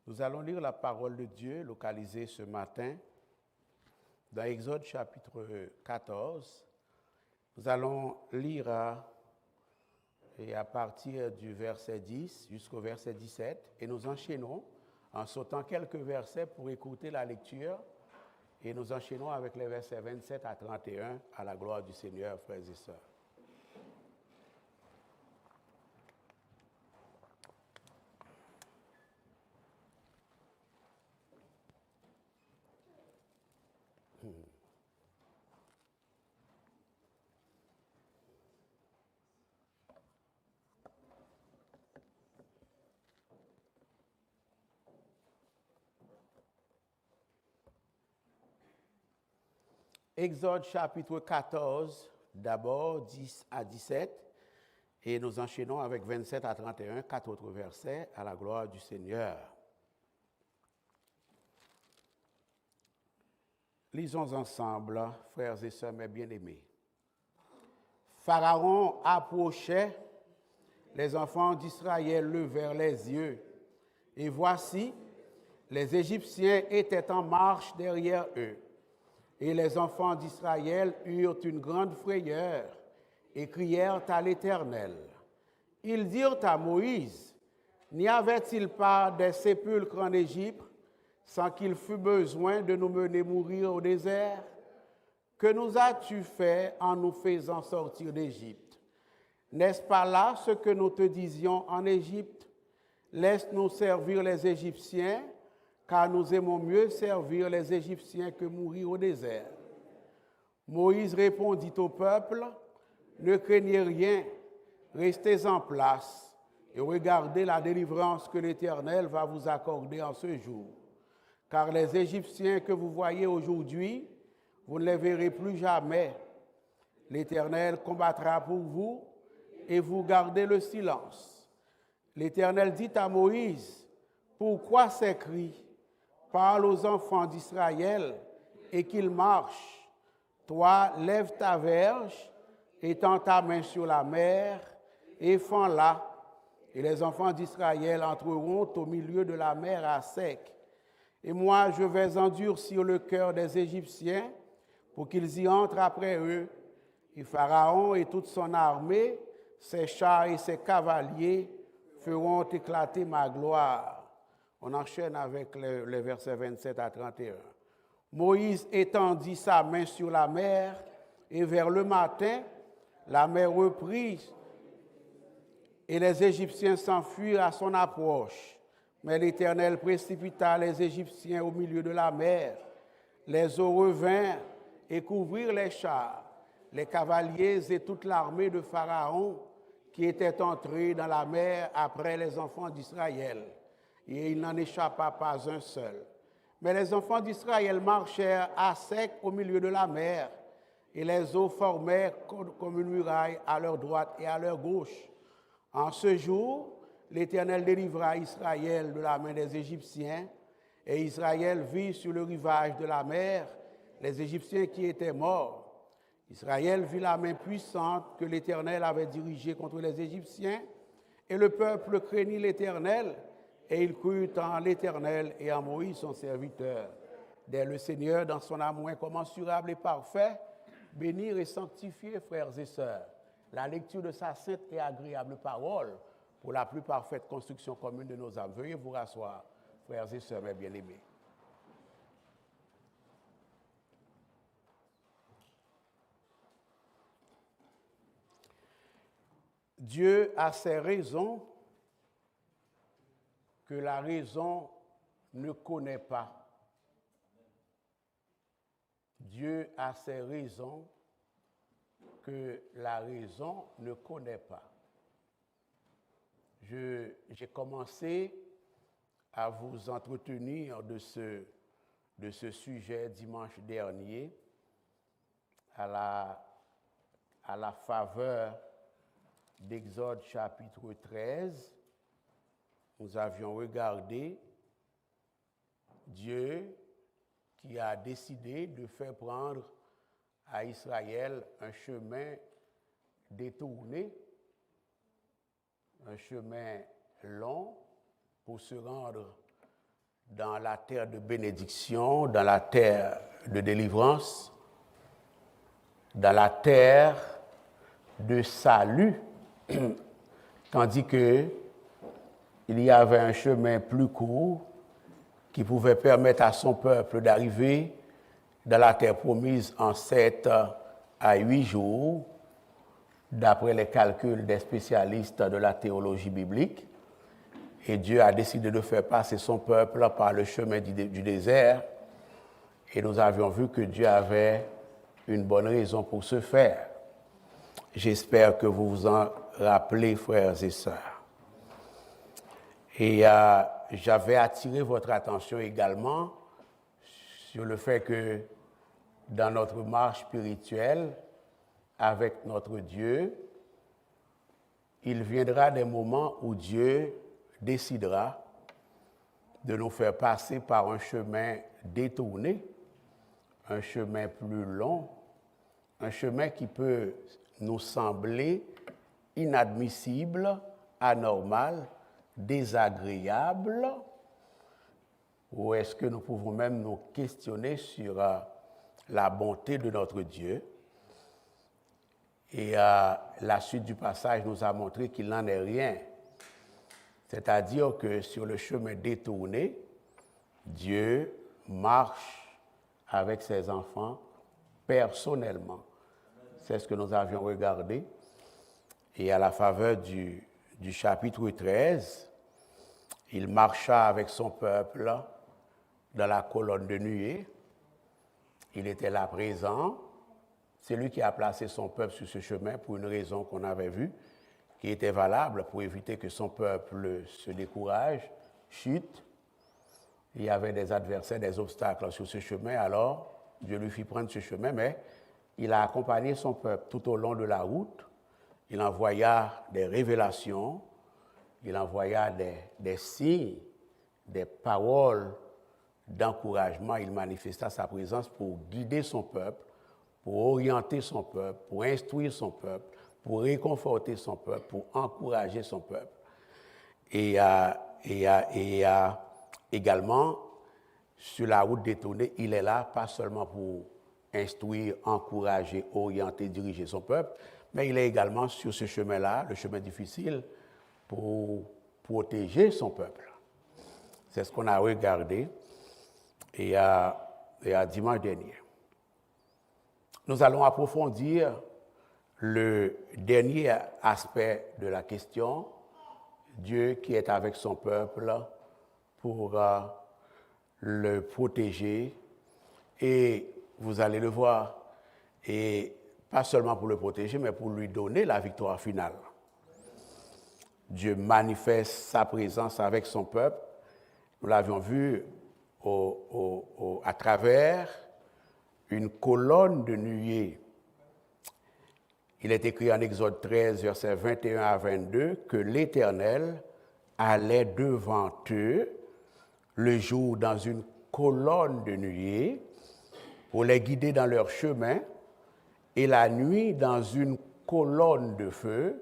Nous allons lire la parole de Dieu localisée ce matin dans Exode chapitre 14. Nous allons lire à partir du verset 10 jusqu'au verset 17 et nous enchaînons en sautant quelques versets pour écouter la lecture et nous enchaînons avec les versets 27 à 31 à la gloire du Seigneur, frères et sœurs. Exode chapitre 14, d'abord 10 à 17, et nous enchaînons avec 27 à 31, 4 autres versets, à la gloire du Seigneur. Lisons ensemble, frères et sœurs, mes bien-aimés. Pharaon approchait, les enfants d'Israël levèrent les yeux, et voici, les Égyptiens étaient en marche derrière eux. Et les enfants d'Israël eurent une grande frayeur et crièrent à l'Éternel. Ils dirent à Moïse, n'y avait-il pas des sépulcres en Égypte sans qu'il fût besoin de nous mener mourir au désert? Que nous as-tu fait en nous faisant sortir d'Égypte? N'est-ce pas là ce que nous te disions en Égypte? Laisse-nous servir les Égyptiens, car nous aimons mieux servir les Égyptiens que mourir au désert. Moïse répondit au peuple, ne craignez rien, restez en place et regardez la délivrance que l'Éternel va vous accorder en ce jour. Car les Égyptiens que vous voyez aujourd'hui, vous ne les verrez plus jamais. L'Éternel combattra pour vous et vous gardez le silence. L'Éternel dit à Moïse, pourquoi ces cris? Parle aux enfants d'Israël et qu'ils marchent. Toi, lève ta verge, étends ta main sur la mer et fends-la. Et les enfants d'Israël entreront au milieu de la mer à sec. Et moi, je vais endurcir le cœur des Égyptiens pour qu'ils y entrent après eux. Et Pharaon et toute son armée, ses chars et ses cavaliers feront éclater ma gloire. On enchaîne avec les versets 27 à 31. Moïse étendit sa main sur la mer, et vers le matin, la mer reprit, et les Égyptiens s'enfuirent à son approche. Mais l'Éternel précipita les Égyptiens au milieu de la mer. Les eaux revinrent et couvrirent les chars, les cavaliers et toute l'armée de Pharaon qui était entrée dans la mer après les enfants d'Israël. Et il n'en échappa pas un seul. Mais les enfants d'Israël marchèrent à sec au milieu de la mer, et les eaux formèrent comme une muraille à leur droite et à leur gauche. En ce jour, l'Éternel délivra Israël de la main des Égyptiens, et Israël vit sur le rivage de la mer les Égyptiens qui étaient morts. Israël vit la main puissante que l'Éternel avait dirigée contre les Égyptiens, et le peuple craignit l'Éternel, et il crut en l'Éternel et en Moïse son serviteur. Dès le Seigneur, dans son amour incommensurable et parfait, bénir et sanctifier, frères et sœurs, la lecture de sa sainte et agréable parole pour la plus parfaite construction commune de nos âmes. Veuillez vous rasseoir, frères et sœurs, mes bien-aimés. Dieu a ses raisons que la raison ne connaît pas. Dieu a ses raisons que la raison ne connaît pas. J'ai commencé à vous entretenir de ce sujet dimanche dernier à la faveur d'Exode chapitre 13. Nous avions regardé Dieu qui a décidé de faire prendre à Israël un chemin détourné, un chemin long pour se rendre dans la terre de bénédiction, dans la terre de délivrance, dans la terre de salut, tandis que il y avait un chemin plus court qui pouvait permettre à son peuple d'arriver dans la terre promise en 7 à 8 jours, d'après les calculs des spécialistes de la théologie biblique. Et Dieu a décidé de faire passer son peuple par le chemin du désert. Et nous avions vu que Dieu avait une bonne raison pour ce faire. J'espère que vous vous en rappelez, frères et sœurs. Et j'avais attiré votre attention également sur le fait que dans notre marche spirituelle avec notre Dieu, il viendra des moments où Dieu décidera de nous faire passer par un chemin détourné, un chemin plus long, un chemin qui peut nous sembler inadmissible, anormal, désagréable, ou est-ce que nous pouvons même nous questionner sur la bonté de notre Dieu? Et la suite du passage nous a montré qu'il n'en est rien. C'est-à-dire que sur le chemin détourné, Dieu marche avec ses enfants personnellement. C'est ce que nous avions regardé. Et à la faveur du chapitre 13, il marcha avec son peuple dans la colonne de nuée. Il était là présent. C'est lui qui a placé son peuple sur ce chemin pour une raison qu'on avait vue, qui était valable pour éviter que son peuple se décourage, chute. Il y avait des adversaires, des obstacles sur ce chemin, alors Dieu lui fit prendre ce chemin, mais il a accompagné son peuple tout au long de la route. Il envoya des révélations, il envoya des signes, des paroles d'encouragement. Il manifesta sa présence pour guider son peuple, pour orienter son peuple, pour instruire son peuple, pour réconforter son peuple, pour encourager son peuple. Et également, sur la route détournée, il est là, pas seulement pour instruire, encourager, orienter, diriger son peuple, mais il est également sur ce chemin-là, le chemin difficile, pour protéger son peuple. C'est ce qu'on a regardé et à dimanche dernier. Nous allons approfondir le dernier aspect de la question, Dieu qui est avec son peuple pour le protéger. Et vous allez le voir, et pas seulement pour le protéger, mais pour lui donner la victoire finale. Dieu manifeste sa présence avec son peuple. Nous l'avions vu à travers une colonne de nuée. Il est écrit en Exode 13, versets 21 à 22, que l'Éternel allait devant eux le jour dans une colonne de nuée pour les guider dans leur chemin, et la nuit dans une colonne de feu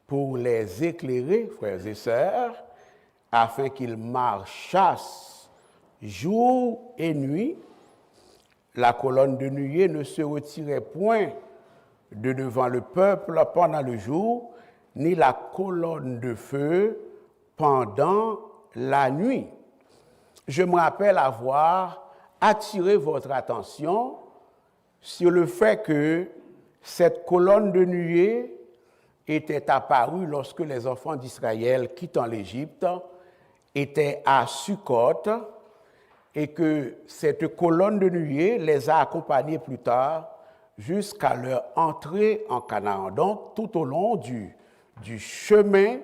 pour les éclairer, frères et sœurs, afin qu'ils marchassent jour et nuit. La colonne de nuée ne se retirait point de devant le peuple pendant le jour, ni la colonne de feu pendant la nuit. Je me rappelle avoir attiré votre attention sur le fait que cette colonne de nuée était apparue lorsque les enfants d'Israël, quittant l'Égypte, étaient à Sukkot, et que cette colonne de nuée les a accompagnés plus tard jusqu'à leur entrée en Canaan. Donc, tout au long du chemin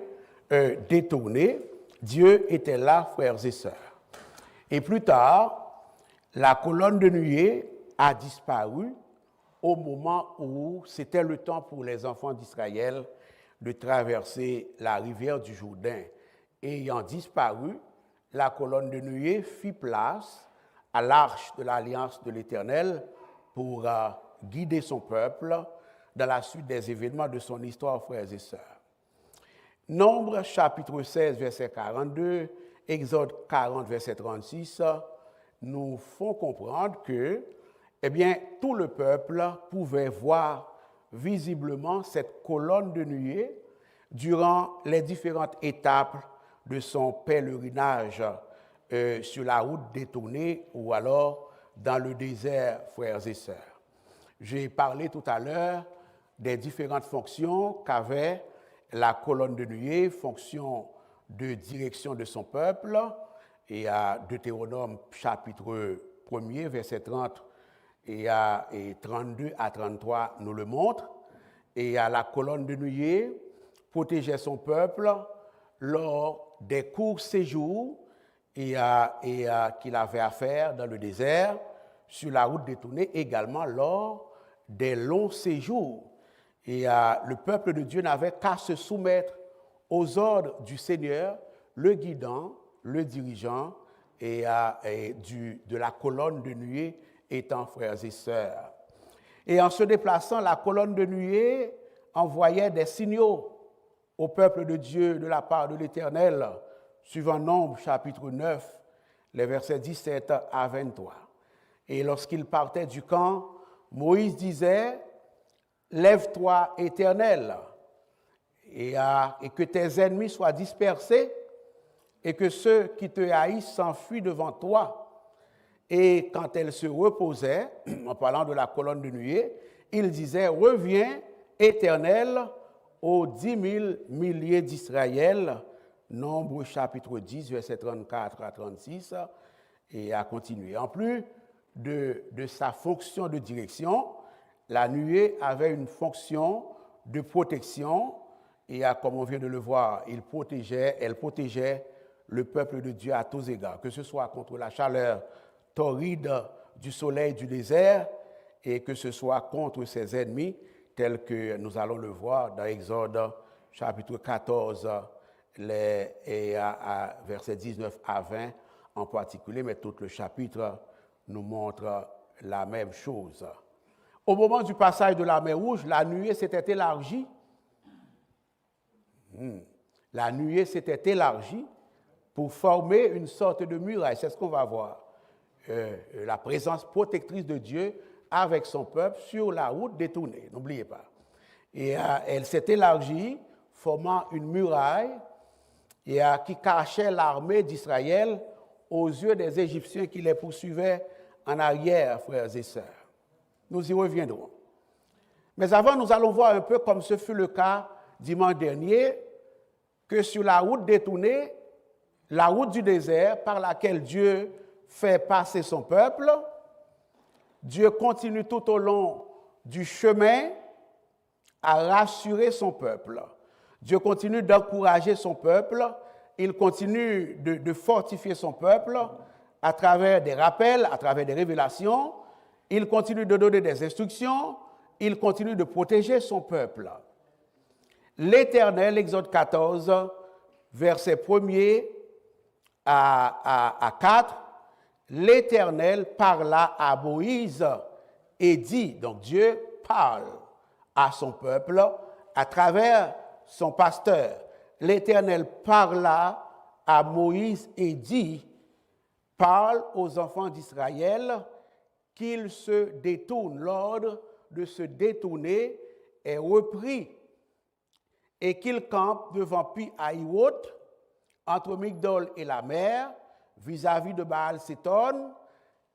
détourné, Dieu était là, frères et sœurs. Et plus tard, la colonne de nuée a disparu au moment où c'était le temps pour les enfants d'Israël de traverser la rivière du Jourdain. Et ayant disparu, la colonne de nuée fit place à l'arche de l'Alliance de l'Éternel pour guider son peuple dans la suite des événements de son histoire, frères et sœurs. Nombre chapitre 16, verset 42 Exode 40, verset 36, nous font comprendre que, eh bien, tout le peuple pouvait voir visiblement cette colonne de nuée durant les différentes étapes de son pèlerinage sur la route détournée ou alors dans le désert, frères et sœurs. J'ai parlé tout à l'heure des différentes fonctions qu'avait la colonne de nuée, fonction de direction de son peuple, et à Deutéronome chapitre 1er, verset 30 et 32 à 33 nous le montrent, et à la colonne de nuée protégeait son peuple lors des courts séjours qu'il avait à faire dans le désert, sur la route détournée, également lors des longs séjours. Et le peuple de Dieu n'avait qu'à se soumettre aux ordres du Seigneur, le guidant, le dirigeant de la colonne de nuée étant frères et sœurs. Et en se déplaçant, la colonne de nuée envoyait des signaux au peuple de Dieu de la part de l'Éternel, suivant Nombre chapitre 9, les versets 17 à 23. Et lorsqu'il partait du camp, Moïse disait « Lève-toi, Éternel, et que tes ennemis soient dispersés, et que ceux qui te haïssent s'enfuient devant toi. » Et quand elle se reposait, en parlant de la colonne de nuée, il disait « Reviens, Éternel, aux 10 000 milliers d'Israël », Nombre chapitre 10, versets 34 à 36, et à continuer. En plus de sa fonction de direction, la nuée avait une fonction de protection, et comme on vient de le voir, elle protégeait le peuple de Dieu à tous égards, que ce soit contre la chaleur torride du soleil du désert, et que ce soit contre ses ennemis, tels que nous allons le voir dans Exode chapitre 14, versets 19 à 20 en particulier, mais tout le chapitre nous montre la même chose. Au moment du passage de la mer Rouge, la nuée s'était élargie. La nuée s'était élargie pour former une sorte de muraille. C'est ce qu'on va voir. La présence protectrice de Dieu avec son peuple sur la route détournée. N'oubliez pas. Et elle s'est élargie, formant une muraille qui cachait l'armée d'Israël aux yeux des Égyptiens qui les poursuivaient en arrière, frères et sœurs. Nous y reviendrons. Mais avant, nous allons voir un peu comme ce fut le cas dimanche dernier, que sur la route détournée, la route du désert par laquelle Dieu fait passer son peuple, Dieu continue tout au long du chemin à rassurer son peuple. Dieu continue d'encourager son peuple, il continue de fortifier son peuple à travers des rappels, à travers des révélations, il continue de donner des instructions, il continue de protéger son peuple. L'Éternel, Exode 14, verset 1er à 4, l'Éternel parla à Moïse et dit, donc Dieu parle à son peuple à travers son pasteur. L'Éternel parla à Moïse et dit, parle aux enfants d'Israël qu'ils se détournent. L'ordre de se détourner est repris et qu'ils campent devant Pi-Hahiroth, entre Migdol et la mer, vis-à-vis de Baal-Séton.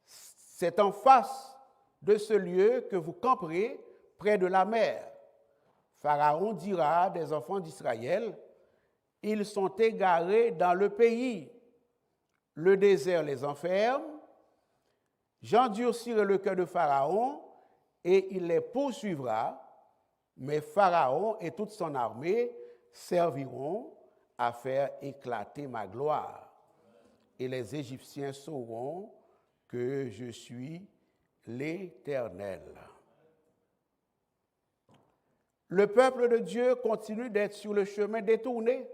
C'est en face de ce lieu que vous camperez près de la mer. Pharaon dira des enfants d'Israël, ils sont égarés dans le pays. Le désert les enferme. J'endurcirai le cœur de Pharaon et il les poursuivra, mais Pharaon et toute son armée serviront à faire éclater ma gloire. Et les Égyptiens sauront que je suis l'Éternel. Le peuple de Dieu continue d'être sur le chemin détourné.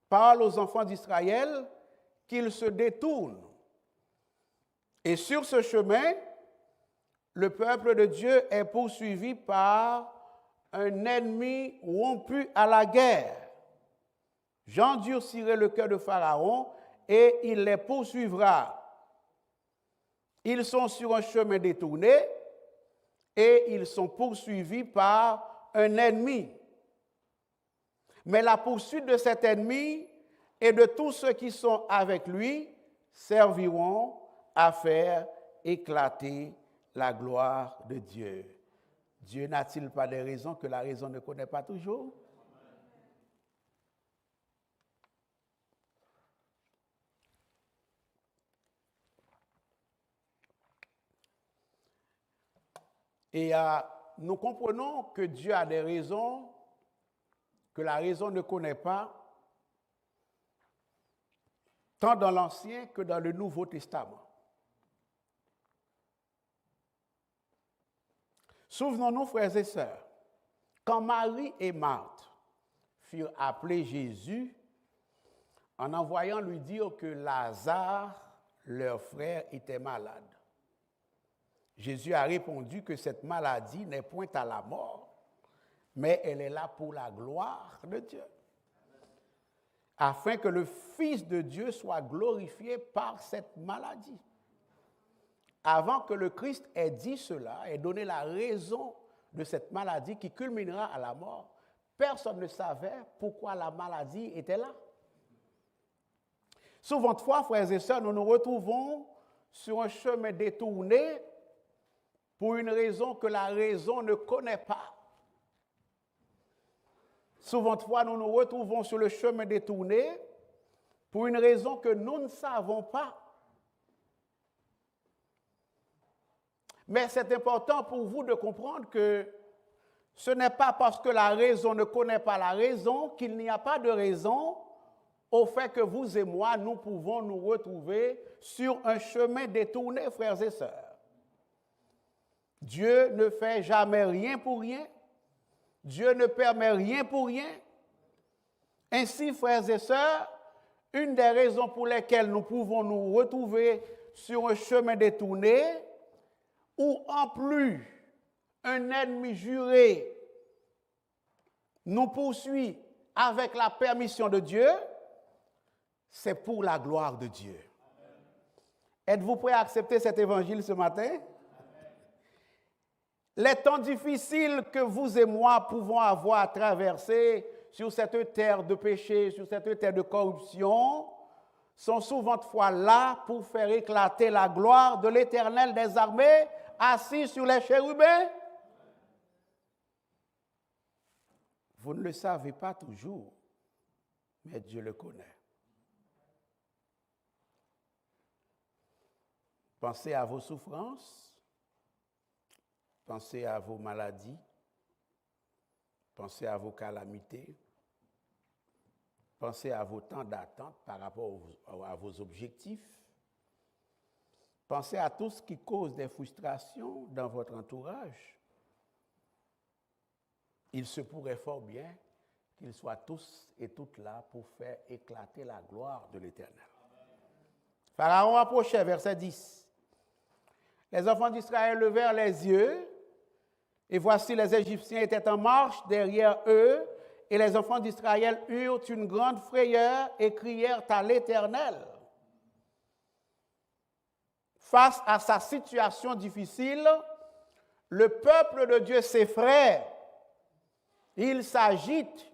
Parle aux enfants d'Israël qu'ils se détournent. Et sur ce chemin, le peuple de Dieu est poursuivi par un ennemi rompu à la guerre. J'endurcirai le cœur de Pharaon et il les poursuivra. Ils sont sur un chemin détourné et ils sont poursuivis par un ennemi. Mais la poursuite de cet ennemi et de tous ceux qui sont avec lui serviront à faire éclater la gloire de Dieu. Dieu n'a-t-il pas des raisons que la raison ne connaît pas toujours? Et nous comprenons que Dieu a des raisons que la raison ne connaît pas, tant dans l'Ancien que dans le Nouveau Testament. Souvenons-nous, frères et sœurs, quand Marie et Marthe furent appelés Jésus, en envoyant lui dire que Lazare, leur frère, était malade. Jésus a répondu que cette maladie n'est point à la mort, mais elle est là pour la gloire de Dieu, afin que le Fils de Dieu soit glorifié par cette maladie. Avant que le Christ ait dit cela et donné la raison de cette maladie qui culminera à la mort, personne ne savait pourquoi la maladie était là. Souvent de fois, frères et sœurs, nous nous retrouvons sur un chemin détourné pour une raison que la raison ne connaît pas. Souvent de fois, nous nous retrouvons sur le chemin détourné pour une raison que nous ne savons pas. Mais c'est important pour vous de comprendre que ce n'est pas parce que la raison ne connaît pas la raison qu'il n'y a pas de raison au fait que vous et moi, nous pouvons nous retrouver sur un chemin détourné, frères et sœurs. Dieu ne fait jamais rien pour rien. Dieu ne permet rien pour rien. Ainsi, frères et sœurs, une des raisons pour lesquelles nous pouvons nous retrouver sur un chemin détourné, où en plus un ennemi juré nous poursuit avec la permission de Dieu, c'est pour la gloire de Dieu. Êtes-vous prêts à accepter cet évangile ce matin? Les temps difficiles que vous et moi pouvons avoir à traverser sur cette terre de péché, sur cette terre de corruption, sont souvent de fois là pour faire éclater la gloire de l'Éternel des armées, assis sur les chérubins. Vous ne le savez pas toujours, mais Dieu le connaît. Pensez à vos souffrances. Pensez à vos maladies, pensez à vos calamités, pensez à vos temps d'attente par rapport à vos objectifs, pensez à tout ce qui cause des frustrations dans votre entourage. Il se pourrait fort bien qu'ils soient tous et toutes là pour faire éclater la gloire de l'Éternel. Pharaon approchait, verset 10. Les enfants d'Israël levèrent les yeux, et voici les Égyptiens étaient en marche derrière eux, et les enfants d'Israël eurent une grande frayeur et crièrent à l'Éternel. Face à sa situation difficile, le peuple de Dieu s'effraie, il s'agite.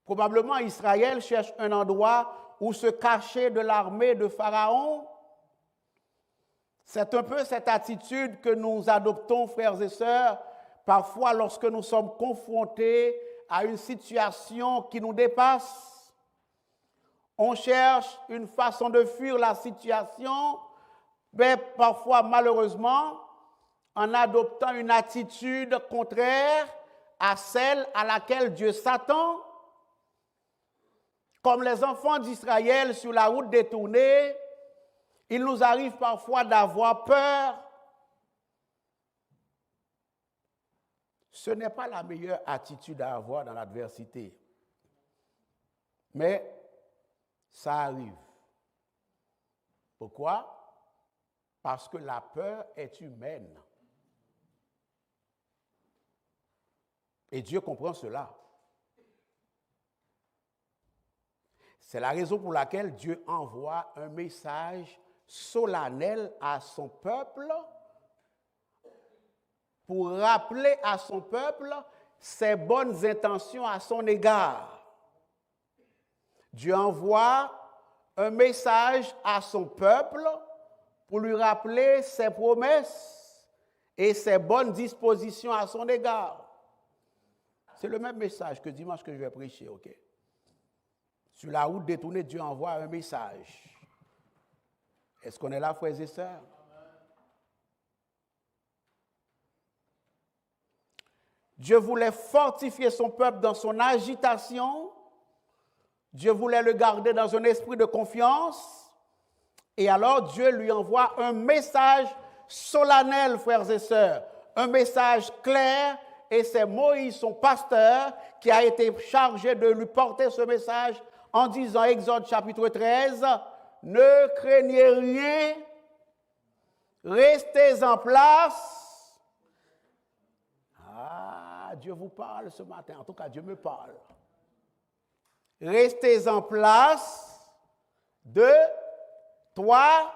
Probablement Israël cherche un endroit où se cacher de l'armée de Pharaon. C'est un peu cette attitude que nous adoptons, frères et sœurs, parfois lorsque nous sommes confrontés à une situation qui nous dépasse. On cherche une façon de fuir la situation, mais parfois, malheureusement, en adoptant une attitude contraire à celle à laquelle Dieu s'attend. Comme les enfants d'Israël sur la route détournée, il nous arrive parfois d'avoir peur. Ce n'est pas la meilleure attitude à avoir dans l'adversité. Mais ça arrive. Pourquoi? Parce que la peur est humaine. Et Dieu comprend cela. C'est la raison pour laquelle Dieu envoie un message solennel à son peuple pour rappeler à son peuple ses bonnes intentions à son égard. Dieu envoie un message à son peuple pour lui rappeler ses promesses et ses bonnes dispositions à son égard. C'est le même message que dimanche que je vais prêcher, ok? Sur la route détournée, Dieu envoie un message. Est-ce qu'on est là, frères et sœurs? Dieu voulait fortifier son peuple dans son agitation. Dieu voulait le garder dans un esprit de confiance. Et alors Dieu lui envoie un message solennel, frères et sœurs. Un message clair. Et c'est Moïse, son pasteur, qui a été chargé de lui porter ce message en disant, Exode chapitre 13, « Ne craignez rien, restez en place. » Ah, Dieu vous parle ce matin. En tout cas, Dieu me parle. Restez en place, toi,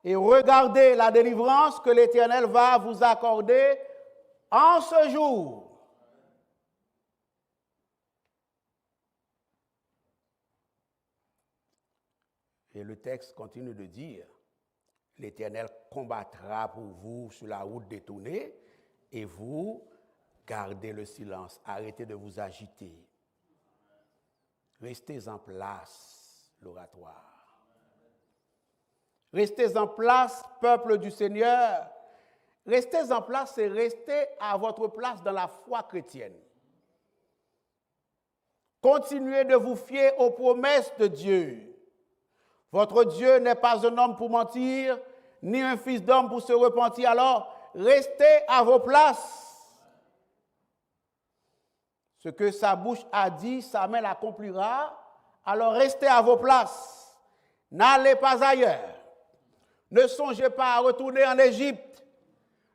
et regardez la délivrance que l'Éternel va vous accorder en ce jour. Et le texte continue de dire, l'Éternel combattra pour vous sur la route détournée et vous gardez le silence, arrêtez de vous agiter. Restez en place, l'oratoire. Restez en place, peuple du Seigneur. Restez en place et restez à votre place dans la foi chrétienne. Continuez de vous fier aux promesses de Dieu. Votre Dieu n'est pas un homme pour mentir, ni un fils d'homme pour se repentir. Alors, restez à vos places. Ce que sa bouche a dit, sa main l'accomplira. Alors, restez à vos places. N'allez pas ailleurs. Ne songez pas à retourner en Égypte.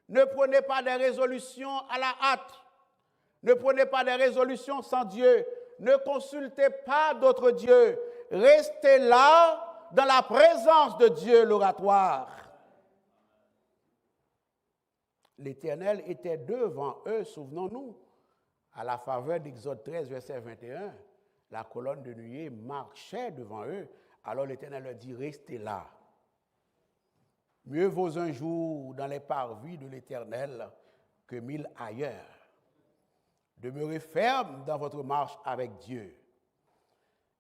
Ne prenez pas des résolutions à la hâte. Ne prenez pas des résolutions sans Dieu. Ne consultez pas d'autres dieux. Restez là dans la présence de Dieu, l'oratoire. L'Éternel était devant eux, souvenons-nous, à la faveur d'Exode 13, verset 21. La colonne de nuée marchait devant eux. Alors l'Éternel leur dit, restez là. Mieux vaut un jour dans les parvis de l'Éternel que 1000 ailleurs. Demeurez ferme dans votre marche avec Dieu.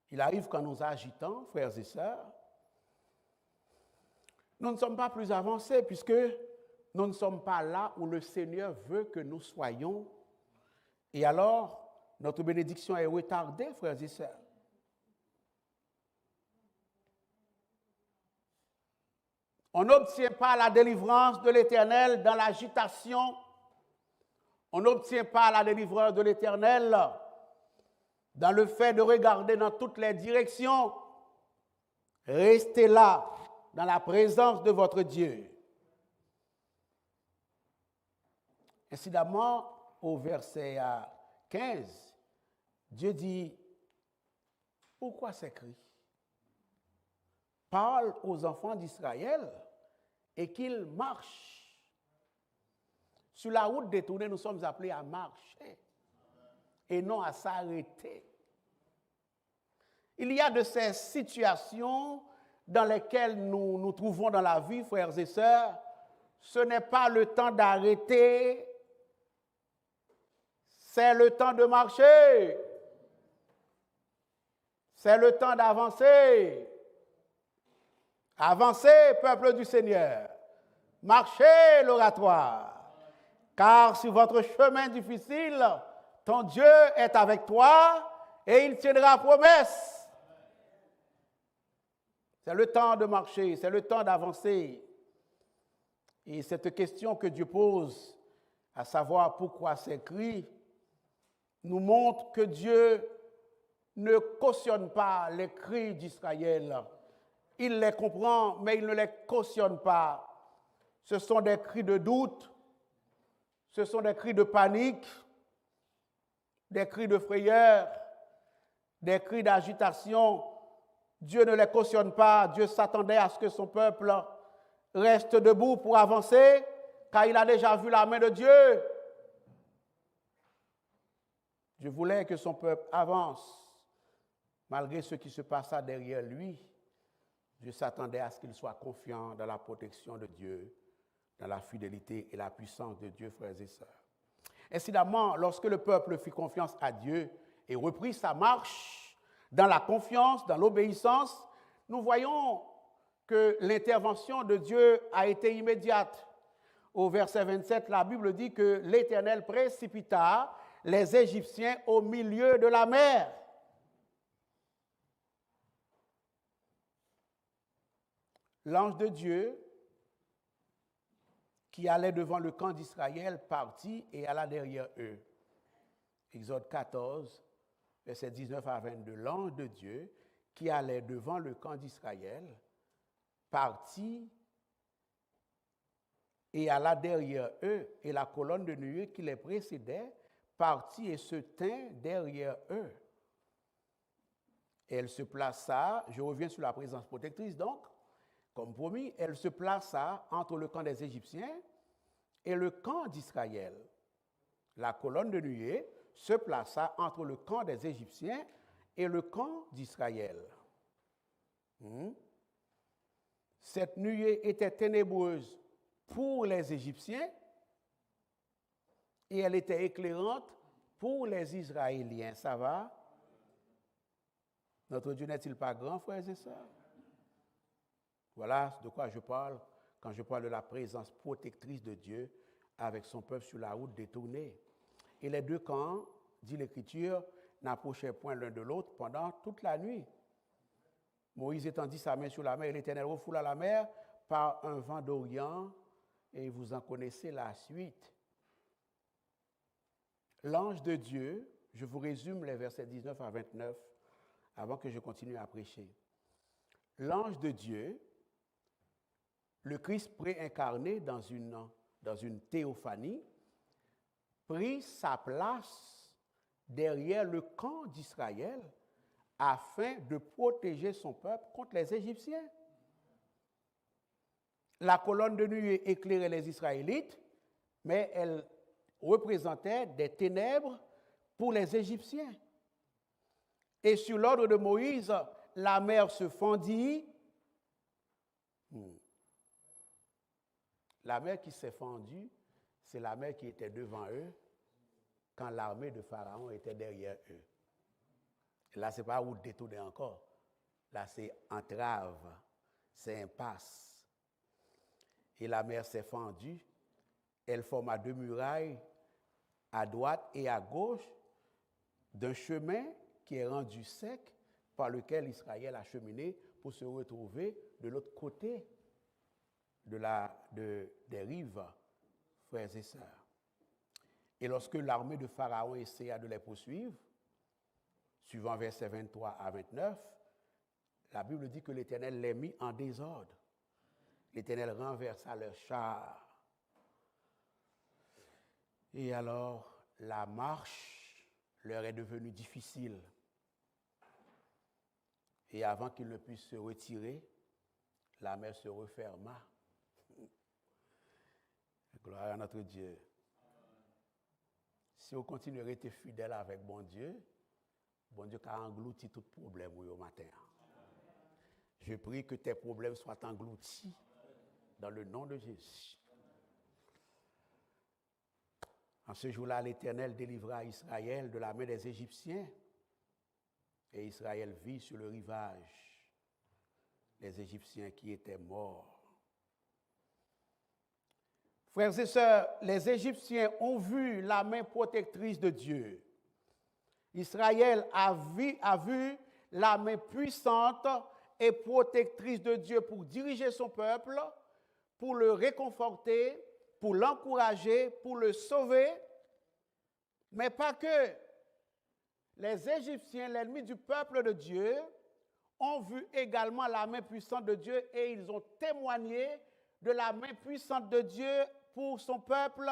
Il arrive qu'en nous agitant, frères et sœurs, nous ne sommes pas plus avancés puisque nous ne sommes pas là où le Seigneur veut que nous soyons. Et alors, notre bénédiction est retardée, frères et sœurs. On n'obtient pas la délivrance de l'Éternel dans l'agitation. On n'obtient pas la délivrance de l'Éternel dans le fait de regarder dans toutes les directions. Restez là, dans la présence de votre Dieu. Incidemment, au verset 15, Dieu dit, pourquoi ces cris? Parle aux enfants d'Israël et qu'ils marchent. Sur la route détournée, nous sommes appelés à marcher et non à s'arrêter. Il y a de ces situations dans lesquelles nous nous trouvons dans la vie, frères et sœurs. Ce n'est pas le temps d'arrêter, c'est le temps de marcher. C'est le temps d'avancer. Avancez, peuple du Seigneur. Marchez, l'oratoire. Car sur votre chemin difficile, ton Dieu est avec toi et il tiendra promesse. C'est le temps de marcher, c'est le temps d'avancer. Et cette question que Dieu pose, à savoir pourquoi ces cris, nous montre que Dieu ne cautionne pas les cris d'Israël. Il les comprend, mais il ne les cautionne pas. Ce sont des cris de doute, ce sont des cris de panique, des cris de frayeur, des cris d'agitation, Dieu ne les cautionne pas. Dieu s'attendait à ce que son peuple reste debout pour avancer, car il a déjà vu la main de Dieu. Dieu voulait que son peuple avance, malgré ce qui se passa derrière lui. Dieu s'attendait à ce qu'il soit confiant dans la protection de Dieu, dans la fidélité et la puissance de Dieu, frères et sœurs. Incidemment, lorsque le peuple fit confiance à Dieu et reprit sa marche dans la confiance, dans l'obéissance, nous voyons que l'intervention de Dieu a été immédiate. Au verset 27, la Bible dit que l'Éternel précipita les Égyptiens au milieu de la mer. L'ange de Dieu qui allait devant le camp d'Israël partit et alla derrière eux. Exode 14, versets 19 à 22. L'ange de Dieu qui allait devant le camp d'Israël partit et alla derrière eux, et la colonne de nuée qui les précédait partit et se tint derrière eux. Et elle se plaça, je reviens sur la présence protectrice donc, comme promis, elle se plaça entre le camp des Égyptiens et le camp d'Israël. La colonne de nuée se plaça entre le camp des Égyptiens et le camp d'Israël. Cette nuée était ténébreuse pour les Égyptiens et elle était éclairante pour les Israéliens. Ça va? Notre Dieu n'est-il pas grand, frères et sœurs? Voilà de quoi je parle quand je parle de la présence protectrice de Dieu avec son peuple sur la route détournée. Et les deux camps, dit l'Écriture, n'approchaient point l'un de l'autre pendant toute la nuit. Moïse étendit sa main sur la mer et l'Éternel refoula la mer par un vent d'Orient, et vous en connaissez la suite. L'ange de Dieu, je vous résume les versets 19 à 29 avant que je continue à prêcher. L'ange de Dieu, le Christ préincarné dans une théophanie, prit sa place derrière le camp d'Israël afin de protéger son peuple contre les Égyptiens. La colonne de nuée éclairait les Israélites, mais elle représentait des ténèbres pour les Égyptiens. Et sur l'ordre de Moïse, la mer se fendit. La mer qui s'est fendue, c'est la mer qui était devant eux quand l'armée de Pharaon était derrière eux. Et là, ce n'est pas route détournée encore. Là, c'est entrave, c'est impasse. Et la mer s'est fendue. Elle forma deux murailles à droite et à gauche d'un chemin qui est rendu sec par lequel Israël a cheminé pour se retrouver de l'autre côté des rives, frères et sœurs. Et lorsque l'armée de Pharaon essaya de les poursuivre, suivant versets 23 à 29, la Bible dit que l'Éternel les mit en désordre. L'Éternel renversa leurs chars. Et alors, la marche leur est devenue difficile. Et avant qu'ils ne puissent se retirer, la mer se referma. Gloire à notre Dieu. Si on continue à être fidèle avec bon Dieu a englouti tout problème au matin. Je prie que tes problèmes soient engloutis dans le nom de Jésus. En ce jour-là, l'Éternel délivra Israël de la main des Égyptiens et Israël vit sur le rivage les Égyptiens qui étaient morts. Frères et sœurs, les Égyptiens ont vu la main protectrice de Dieu. Israël a vu la main puissante et protectrice de Dieu pour diriger son peuple, pour le réconforter, pour l'encourager, pour le sauver. Mais pas que. Les Égyptiens, l'ennemi du peuple de Dieu, ont vu également la main puissante de Dieu et ils ont témoigné de la main puissante de Dieu pour son peuple.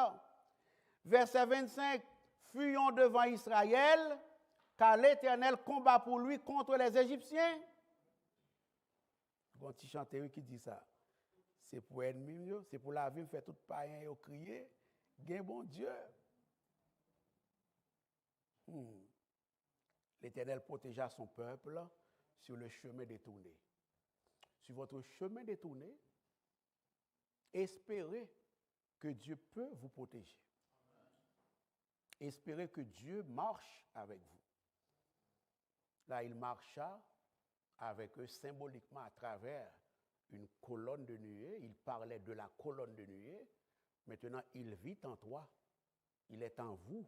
Verset 25, « Fuyons devant Israël, car l'Éternel combat pour lui contre les Égyptiens. » Un petit chanteur qui dit ça. C'est pour ennemi, c'est pour la vie, faire tout païen et crier. Gain bon Dieu. L'Éternel protégea son peuple sur le chemin détourné. Sur votre chemin détourné, espérez que Dieu peut vous protéger. Espérez que Dieu marche avec vous. Là, il marcha avec eux symboliquement à travers une colonne de nuée. Il parlait de la colonne de nuée. Maintenant, il vit en toi. Il est en vous.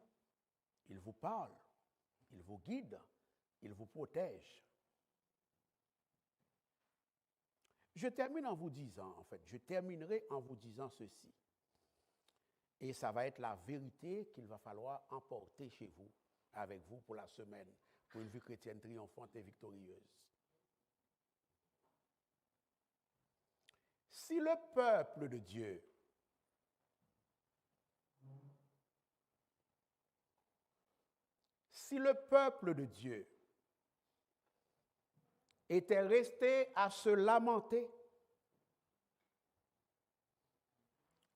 Il vous parle. Il vous guide. Il vous protège. Je terminerai en vous disant ceci. Et ça va être la vérité qu'il va falloir emporter chez vous, avec vous pour la semaine, pour une vie chrétienne triomphante et victorieuse. Si le peuple de Dieu était resté à se lamenter,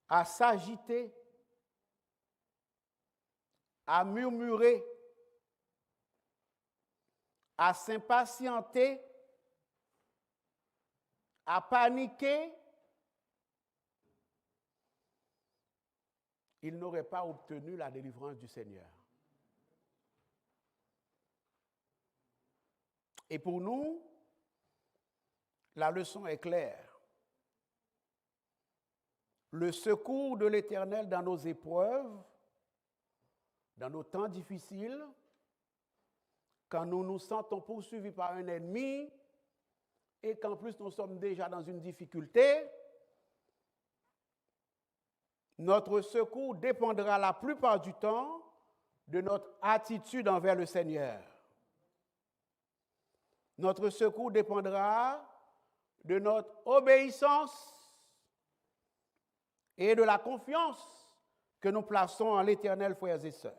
à s'agiter, à murmurer, à s'impatienter, à paniquer, il n'aurait pas obtenu la délivrance du Seigneur. Et pour nous, la leçon est claire. Le secours de l'Éternel dans nos épreuves, dans nos temps difficiles, quand nous nous sentons poursuivis par un ennemi et qu'en plus nous sommes déjà dans une difficulté, notre secours dépendra la plupart du temps de notre attitude envers le Seigneur. Notre secours dépendra de notre obéissance et de la confiance que nous plaçons en l'Éternel, frères et sœurs.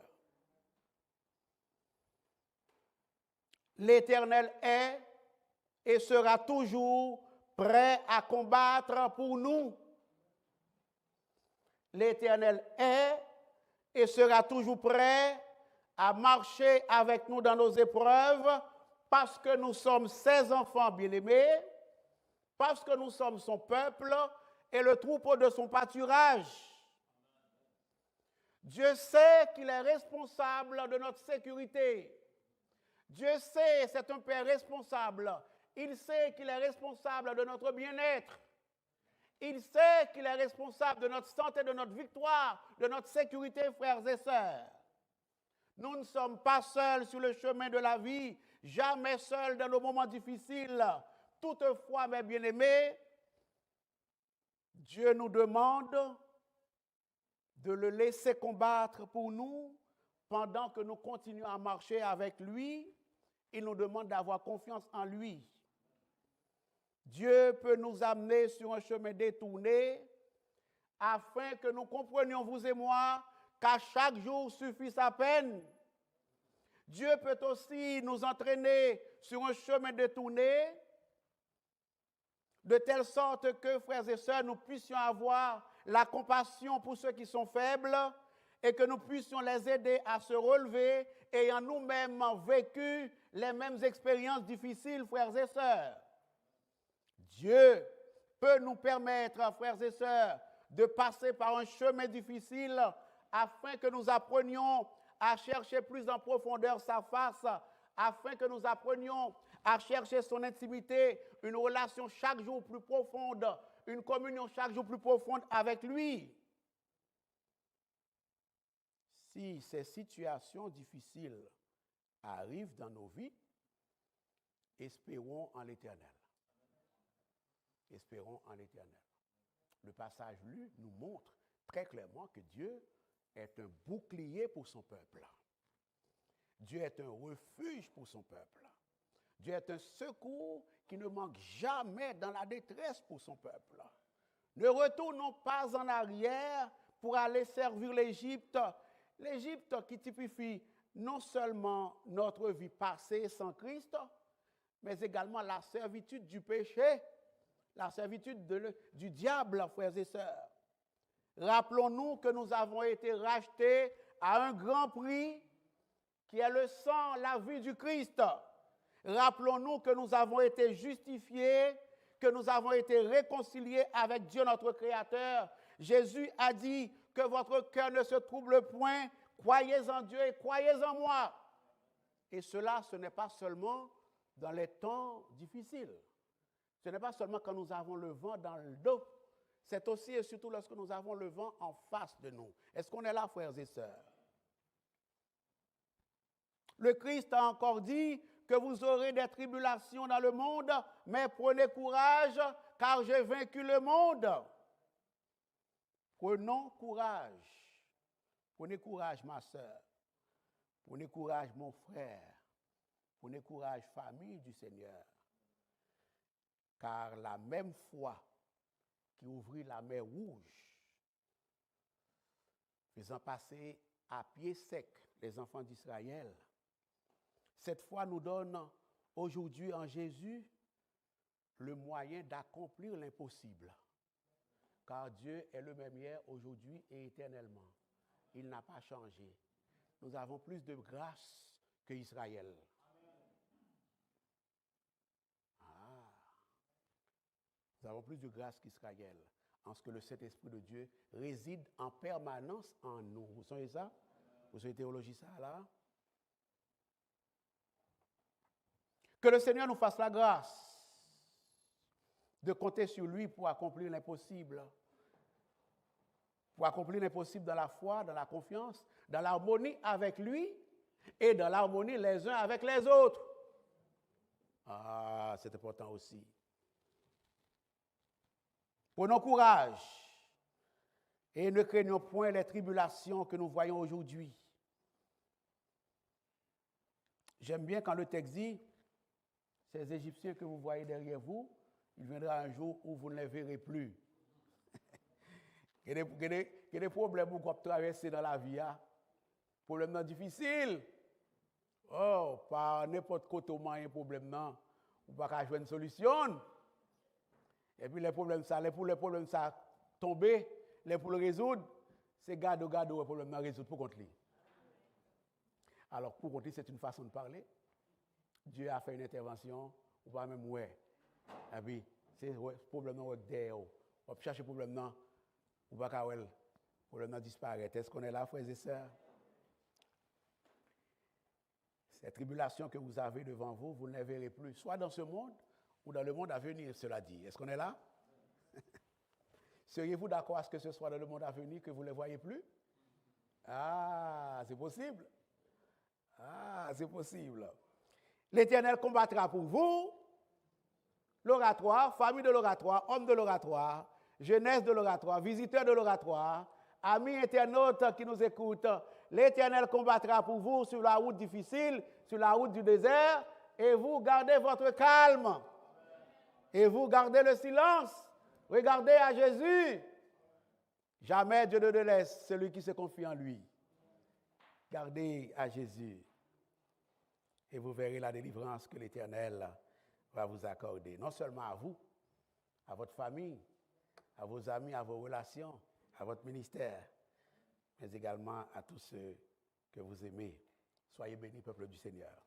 L'Éternel est et sera toujours prêt à combattre pour nous. L'Éternel est et sera toujours prêt à marcher avec nous dans nos épreuves parce que nous sommes ses enfants bien-aimés, parce que nous sommes son peuple et le troupeau de son pâturage. Dieu sait qu'il est responsable de notre sécurité. Dieu sait, c'est un Père responsable. Il sait qu'il est responsable de notre bien-être. Il sait qu'il est responsable de notre santé, de notre victoire, de notre sécurité, frères et sœurs. Nous ne sommes pas seuls sur le chemin de la vie, jamais seuls dans nos moments difficiles. Toutefois, mes bien-aimés, Dieu nous demande de le laisser combattre pour nous pendant que nous continuons à marcher avec lui. Il nous demande d'avoir confiance en lui. Dieu peut nous amener sur un chemin détourné afin que nous comprenions, vous et moi, qu'à chaque jour suffit sa peine. Dieu peut aussi nous entraîner sur un chemin détourné de telle sorte que, frères et sœurs, nous puissions avoir la compassion pour ceux qui sont faibles et que nous puissions les aider à se relever ayant nous-mêmes vécu les mêmes expériences difficiles, frères et sœurs. Dieu peut nous permettre, frères et sœurs, de passer par un chemin difficile afin que nous apprenions à chercher plus en profondeur sa face, afin que nous apprenions à chercher son intimité, une relation chaque jour plus profonde, une communion chaque jour plus profonde avec lui. Si ces situations difficiles arrivent dans nos vies, espérons en l'Éternel. Espérons en l'Éternel. Le passage lu nous montre très clairement que Dieu est un bouclier pour son peuple. Dieu est un refuge pour son peuple. Dieu est un secours qui ne manque jamais dans la détresse pour son peuple. Ne retournons pas en arrière pour aller servir l'Égypte. L'Égypte qui typifie non seulement notre vie passée sans Christ, mais également la servitude du péché. la servitude du diable, frères et sœurs. Rappelons-nous que nous avons été rachetés à un grand prix qui est le sang, la vie du Christ. Rappelons-nous que nous avons été justifiés, que nous avons été réconciliés avec Dieu notre Créateur. Jésus a dit que votre cœur ne se trouble point, croyez en Dieu et croyez en moi. Et cela, ce n'est pas seulement dans les temps difficiles. Ce n'est pas seulement quand nous avons le vent dans le dos. C'est aussi et surtout lorsque nous avons le vent en face de nous. Est-ce qu'on est là, frères et sœurs? Le Christ a encore dit que vous aurez des tribulations dans le monde, mais prenez courage, car j'ai vaincu le monde. Prenons courage. Prenez courage, ma sœur. Prenez courage, mon frère. Prenez courage, famille du Seigneur. Car la même foi qui ouvrit la mer Rouge, faisant passer à pied sec les enfants d'Israël, cette foi nous donne aujourd'hui en Jésus le moyen d'accomplir l'impossible. Car Dieu est le même hier, aujourd'hui et éternellement. Il n'a pas changé. Nous avons plus de grâce que Israël. Nous avons plus de grâce qu'Israël, en ce que le Saint-Esprit de Dieu réside en permanence en nous. Vous savez ça? Vous savez théologie ça là? Que le Seigneur nous fasse la grâce de compter sur lui pour accomplir l'impossible. Pour accomplir l'impossible dans la foi, dans la confiance, dans l'harmonie avec lui et dans l'harmonie les uns avec les autres. Ah, c'est important aussi. Prenons courage et ne craignons point les tribulations que nous voyons aujourd'hui. J'aime bien quand le texte dit, ces Égyptiens que vous voyez derrière vous, il viendra un jour où vous ne les verrez plus. Il y a des problèmes que vous traversez dans la vie. Problèmes difficiles. Oh, par n'importe quoi, il y a un problème, non. Vous ne pouvez pas jouer une solution. Et puis les problèmes ça tomber, les pour le résoudre, c'est gado le problème à résoudre pour contre lui. Alors pour contre lui, c'est une façon de parler. Dieu a fait une intervention, ou pas même ouais. Et puis c'est le problème non derrière. On va chercher le problème non, ou pas qu'à le problème non disparaît. Est-ce qu'on est là, frères et sœurs? Ces tribulations que vous avez devant vous, vous ne les verrez plus, soit dans ce monde ou dans le monde à venir, cela dit. Est-ce qu'on est là? Seriez-vous d'accord à ce que ce soit dans le monde à venir que vous ne les voyez plus? Ah, c'est possible. Ah, c'est possible. L'Éternel combattra pour vous, l'oratoire, famille de l'oratoire, homme de l'oratoire, jeunesse de l'oratoire, visiteur de l'oratoire, amis internautes qui nous écoutent. L'Éternel combattra pour vous sur la route difficile, sur la route du désert, et vous gardez votre calme. Et vous gardez le silence. Regardez à Jésus. Jamais Dieu ne délaisse celui qui se confie en lui. Gardez à Jésus. Et vous verrez la délivrance que l'Éternel va vous accorder. Non seulement à vous, à votre famille, à vos amis, à vos relations, à votre ministère, mais également à tous ceux que vous aimez. Soyez bénis, peuple du Seigneur.